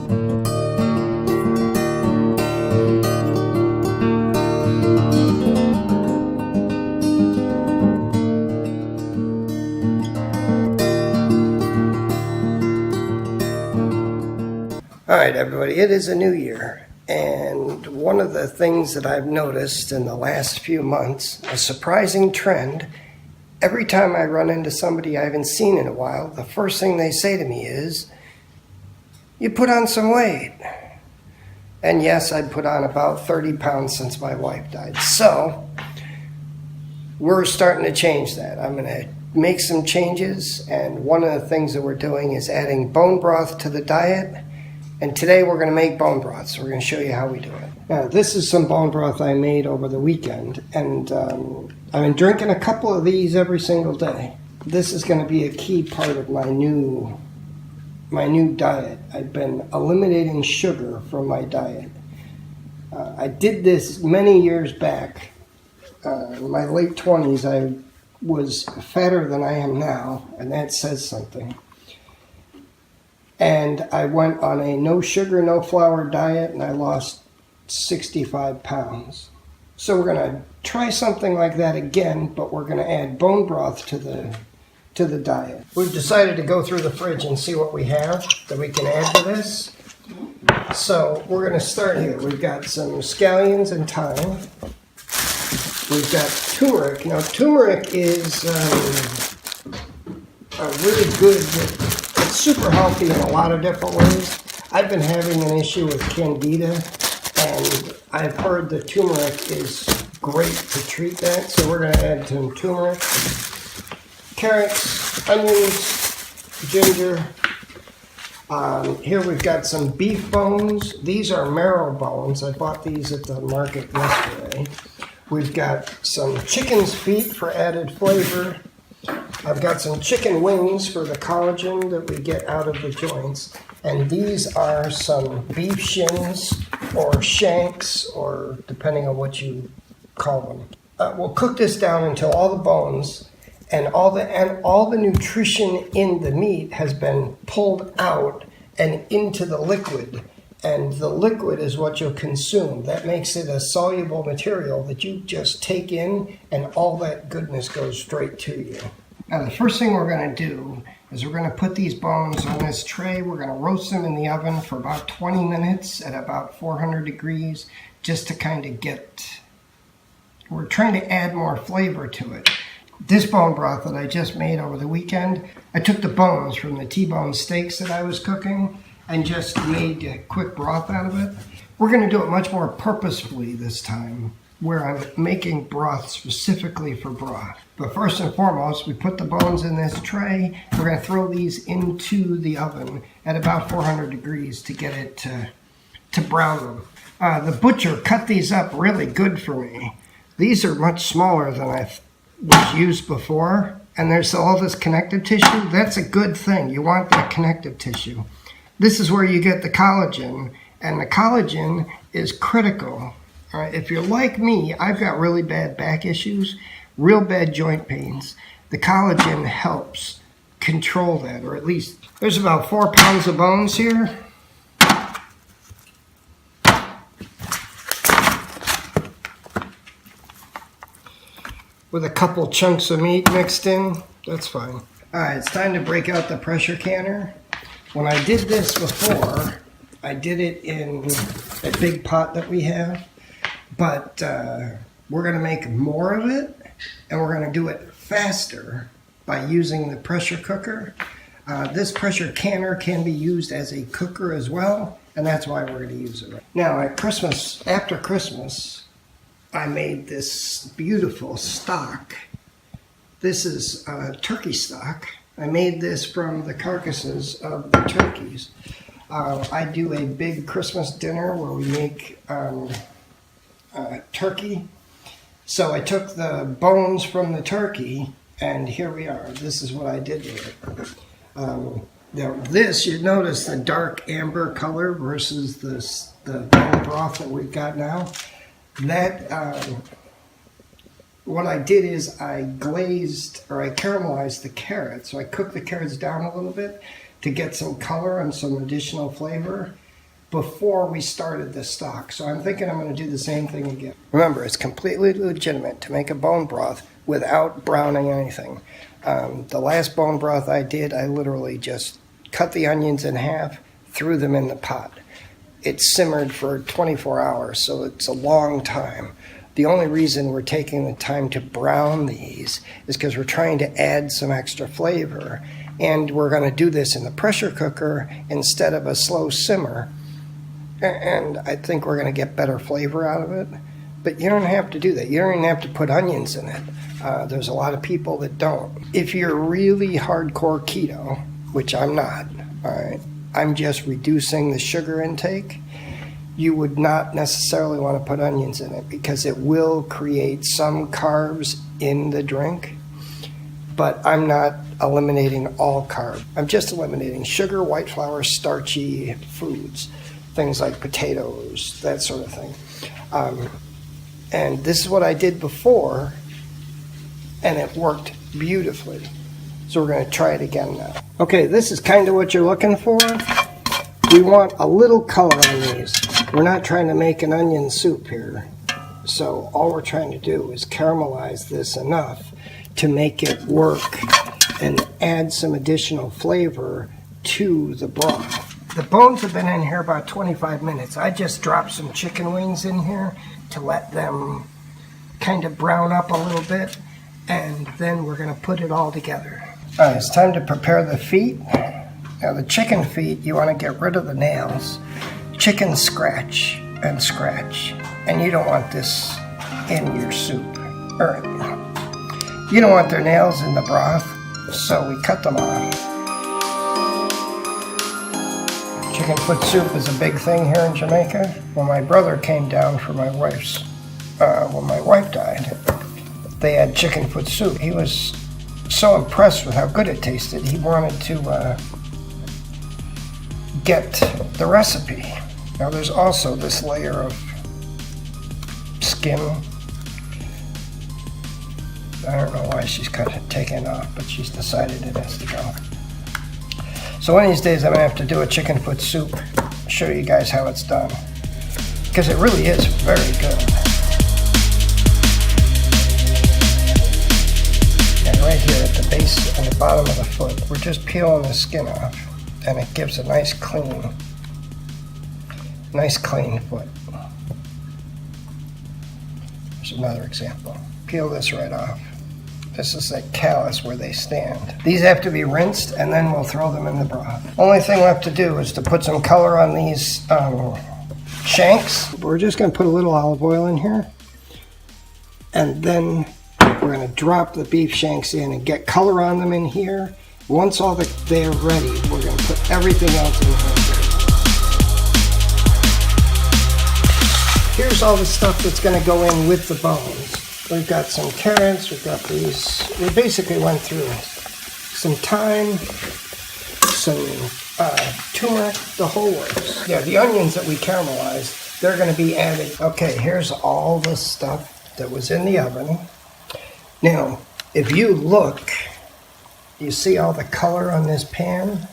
Alright everybody, it is a new year, and one of the things that I've noticed in the last few months, a surprising trend, every time I run into somebody I haven't seen in a while, the first thing they say to me is, "You put on some weight." And yes, I'd put on about 30 pounds since my wife died. So, we're starting to change that. I'm going to make some changes, and one of the things that we're doing is adding bone broth to the diet. And today we're going to make bone broth, so we're going to show you how we do it. Now, this is some bone broth I made over the weekend, and I've been drinking a couple of these every single day. This is going to be a key part of my new diet. I've been eliminating sugar from my diet. I did this many years back. In my late 20s, I was fatter than I am now, and that says something. And I went on a no sugar, no flour diet, and I lost 65 pounds. So we're going to try something like that again, but we're going to add bone broth to the diet. We've decided to go through the fridge and see what we have that we can add to this. So we're going to start here. We've got some scallions and thyme. We've got turmeric. Now turmeric is a really good... It's super healthy in a lot of different ways. I've been having an issue with candida, and I've heard that turmeric is great to treat that, so we're going to add some turmeric, carrots, onions, ginger. Here we've got some beef bones. These are marrow bones. I bought these at the market yesterday. We've got some chicken's feet for added flavor. I've got some chicken wings for the collagen that we get out of the joints. And these are some beef shins or shanks, or depending on what you call them. We'll cook this down until all the bones and all the nutrition in the meat has been pulled out and into the liquid. And the liquid is what you'll consume. That makes it a soluble material that you just take in, and all that goodness goes straight to you. Now the first thing we're going to do is we're going to put these bones on this tray. We're going to roast them in the oven for about 20 minutes at about 400 degrees just to kind of we're trying to add more flavor to it. This bone broth that I just made over the weekend, I took the bones from the T-bone steaks that I was cooking and just made a quick broth out of it. We're going to do it much more purposefully this time, where I'm making broth specifically for broth. But first and foremost, we put the bones in this tray. We're going to throw these into the oven at about 400 degrees to get it to brown them. The butcher cut these up really good for me. These are much smaller than I was used before, and there's all this connective tissue. That's a good thing. You want that connective tissue. This is where you get the collagen, and the collagen is critical. All right, if you're like me, I've got really bad back issues, real bad joint pains. The collagen helps control that, or at least there's about 4 pounds of bones here. With a couple chunks of meat mixed in, that's fine. All right, it's time to break out the pressure canner. When I did this before, I did it in a big pot that we have. But we're going to make more of it, and we're going to do it faster by using the pressure cooker. This pressure canner can be used as a cooker as well, and that's why we're going to use it. Now, after Christmas, I made this beautiful stock. This is turkey stock. I made this from the carcasses of the turkeys. I do a big Christmas dinner where we make turkey. So I took the bones from the turkey, and here we are. This is what I did with it. Now this, you notice the dark amber color versus the bone broth that we've got now. That what I did is I caramelized the carrots. So I cooked the carrots down a little bit to get some color and some additional flavor. before we started the stock. So I'm thinking I'm going to do the same thing again. Remember, it's completely legitimate to make a bone broth without browning anything. The last bone broth I did, I literally just cut the onions in half, threw them in the pot. It simmered for 24 hours, so it's a long time. The only reason we're taking the time to brown these is because we're trying to add some extra flavor. And we're going to do this in the pressure cooker instead of a slow simmer. And I think we're going to get better flavor out of it. But you don't have to do that. You don't even have to put onions in it. There's a lot of people that don't. If you're really hardcore keto, which I'm not, all right, I'm just reducing the sugar intake, you would not necessarily want to put onions in it because it will create some carbs in the drink. But I'm not eliminating all carbs. I'm just eliminating sugar, white flour, starchy foods, things like potatoes, that sort of thing. And this is what I did before, and it worked beautifully. So we're going to try it again now. Okay, this is kind of what you're looking for. We want a little color on these. We're not trying to make an onion soup here. So all we're trying to do is caramelize this enough to make it work and add some additional flavor to the broth. The bones have been in here about 25 minutes. I just dropped some chicken wings in here to let them kind of brown up a little bit, and then we're going to put it all together. All right, it's time to prepare the feet. Now the chicken feet, you want to get rid of the nails. Chicken scratch and scratch, and you don't want this in your soup. Or you don't want their nails in the broth, so we cut them off. Chicken foot soup is a big thing here in Jamaica. When my brother came down for my wife's, when my wife died, they had chicken foot soup. He was so impressed with how good it tasted, he wanted to get the recipe. Now there's also this layer of skin. I don't know why she's kind of taken it off, but she's decided it has to go. So one of these days I'm going to have to do a chicken foot soup, show you guys how it's done. Because it really is very good. And right here at the base and the bottom of the foot, we're just peeling the skin off, and it gives a nice clean foot. Here's another example. Peel this right off. This is that callus where they stand. These have to be rinsed, and then we'll throw them in the broth. Only thing left to do is to put some color on these shanks. We're just going to put a little olive oil in here, and then we're going to drop the beef shanks in and get color on them in here. Once they're ready, we're going to put everything else in here. Here's all the stuff that's going to go in with the bones. We've got some carrots, we've got these. We basically went through some thyme, some turmeric, the whole works. Yeah, the onions that we caramelized, they're going to be added. Okay, here's all the stuff that was in the oven. Now, if you look, you see all the color on this pan?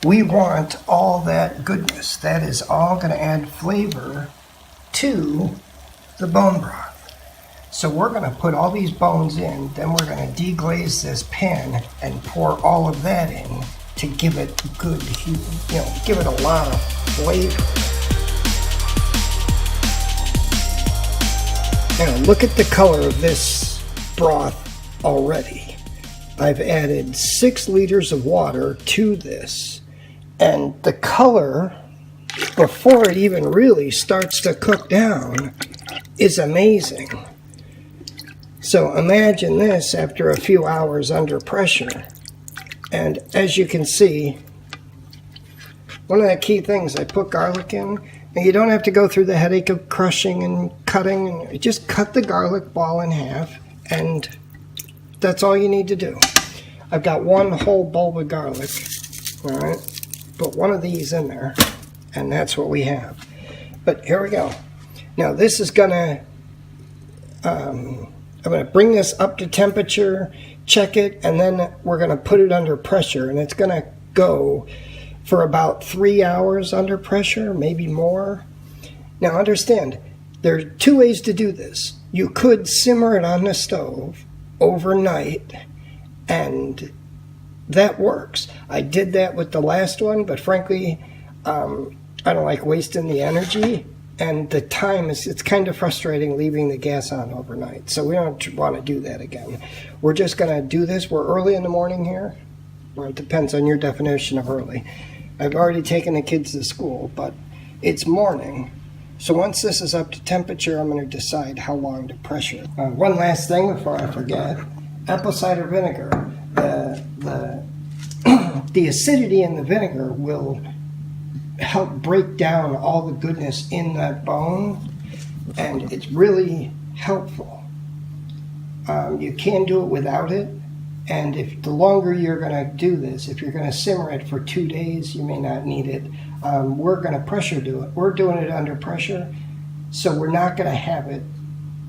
We want all that goodness. That is all going to add flavor to the bone broth. So we're going to put all these bones in, then we're going to deglaze this pan and pour all of that in to give it good heat, give it a lot of flavor. Now look at the color of this broth already. I've added 6 liters of water to this, and the color, before it even really starts to cook down, is amazing. So imagine this after a few hours under pressure. And as you can see, one of the key things, I put garlic in, and you don't have to go through the headache of crushing and cutting. You just cut the garlic ball in half, and that's all you need to do. I've got one whole bulb of garlic, all right? Put one of these in there, and that's what we have. But here we go. Now this is gonna, I'm going to bring this up to temperature, check it, and then we're going to put it under pressure, and it's going to go for about 3 hours under pressure, maybe more. Now understand, there are 2 ways to do this. You could simmer it on the stove overnight, and that works. I did that with the last one, but frankly, I don't like wasting the energy, and the time it's kind of frustrating leaving the gas on overnight. So we don't want to do that again. We're just going to do this. We're early in the morning here. Well, it depends on your definition of early. I've already taken the kids to school, but it's morning. So once this is up to temperature, I'm going to decide how long to pressure. One last thing before I forget. Apple cider vinegar. The acidity in the vinegar will help break down all the goodness in that bone, and it's really helpful. You can do it without it, and if the longer you're going to do this, if you're going to simmer it for 2 days, you may not need it. We're going to pressure do it. We're doing it under pressure, so we're not going to have it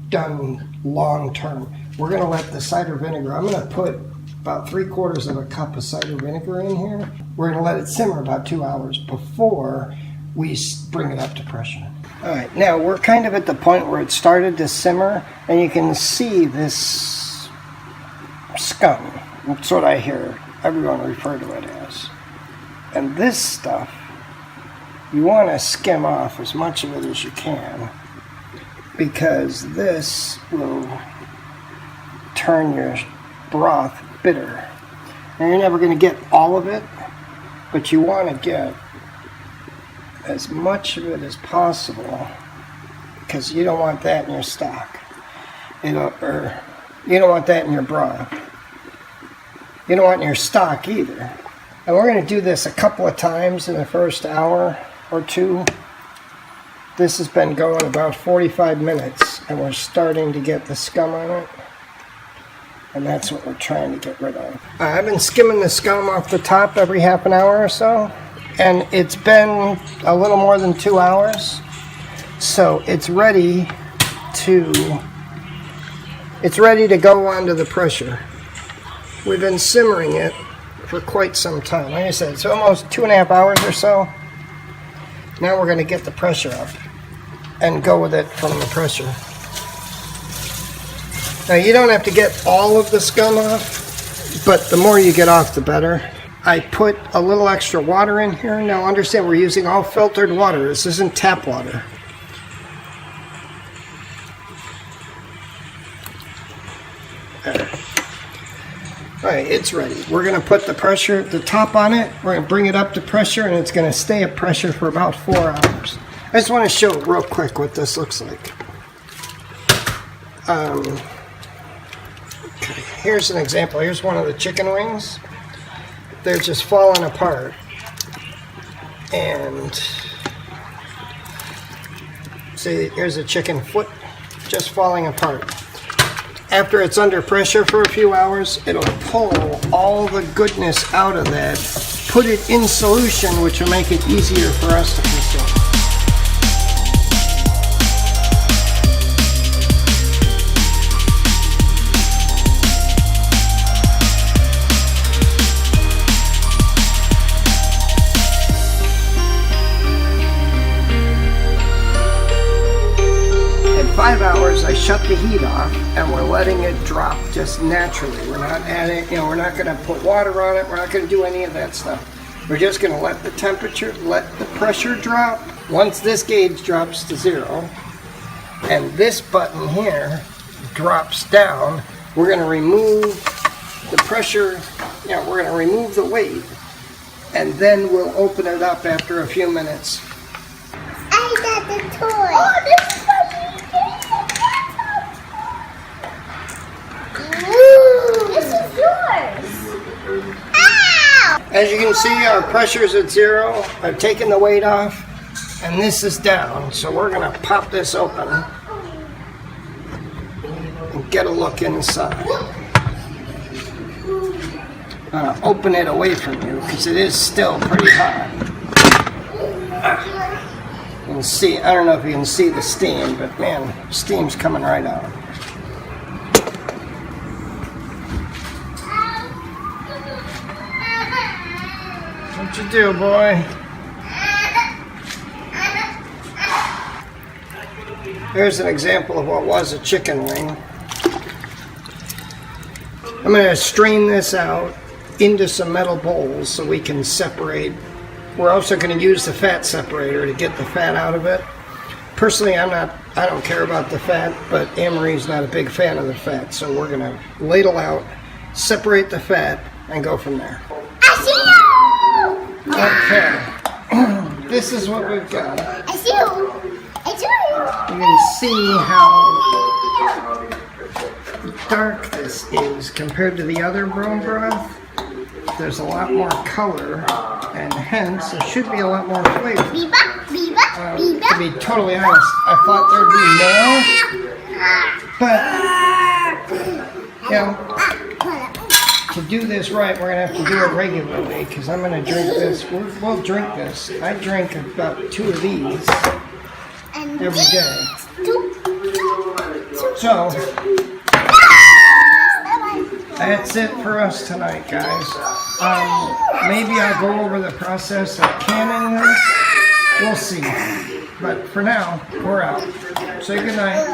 done long term. We're going to let the cider vinegar, I'm going to put about 3/4 of a cup of cider vinegar in here. We're going to let it simmer about 2 hours before we bring it up to pressure. All right, now we're kind of at the point where it started to simmer, and you can see this scum. That's what I hear everyone refer to it as. And this stuff, you want to skim off as much of it as you can, because this will turn your broth bitter. Now you're never going to get all of it, but you want to get as much of it as possible, because you don't want that in your stock. You don't want that in your broth. You don't want it in your stock either. And we're going to do this a couple of times in the first hour or two. This has been going about 45 minutes, and we're starting to get the scum on it. And that's what we're trying to get rid of. I've been skimming the scum off the top every half an hour or so, and it's been a little more than 2 hours. So it's ready to go onto the pressure. We've been simmering it for quite some time. Like I said, it's almost 2.5 hours or so. Now we're going to get the pressure up and go with it from the pressure. Now you don't have to get all of the scum off, but the more you get off, the better. I put a little extra water in here. Now understand, we're using all filtered water. This isn't tap water. Alright, it's ready. We're going to put the top on it. We're going to bring it up to pressure, and it's going to stay at pressure for about 4 hours. I just want to show real quick what this looks like. Okay, here's an example. Here's one of the chicken wings. They're just falling apart. And see, here's a chicken foot just falling apart. After it's under pressure for a few hours, it'll pull all the goodness out of that, put it in solution, which will make it easier for us to consume. At 5 hours, I shut the heat off, and we're letting it drop just naturally. We're not adding, we're not going to put water on it. We're not going to do any of that stuff. We're just going to let the temperature, let the pressure drop. Once this gauge drops to 0, and this button here drops down, we're going to remove the pressure, we're going to remove the weight, and then we'll open it up after a few minutes. I got the toy. Oh, this is this is yours. Ow! As you can see, our pressure's at 0. I've taken the weight off, and this is down. So we're going to pop this open and get a look inside. Open it away from you because it is still pretty hot. You can see, I don't know if you can see the steam, but man, steam's coming right out. What'd you do, boy? Here's an example of what was a chicken wing. I'm going to strain this out into some metal bowls so we can separate. We're also going to use the fat separator to get the fat out of it. Personally, I don't care about the fat, but Anne-Marie's not a big fan of the fat, so we're going to ladle out, separate the fat, and go from there. I see you! Okay. This is what we've got. I see you! I see you! You can see how dark this is compared to the other bone broth. There's a lot more color, and hence there should be a lot more flavor. Biba, biba, biba. To be totally honest, I thought there'd be more, but you know, to do this right, we're gonna have to do it regularly because I'm gonna drink this. We'll drink this. I drink about 2 of these every day. So that's it for us tonight, guys. Maybe I'll go over the process of canning this. We'll see. But for now, we're out. Say goodnight.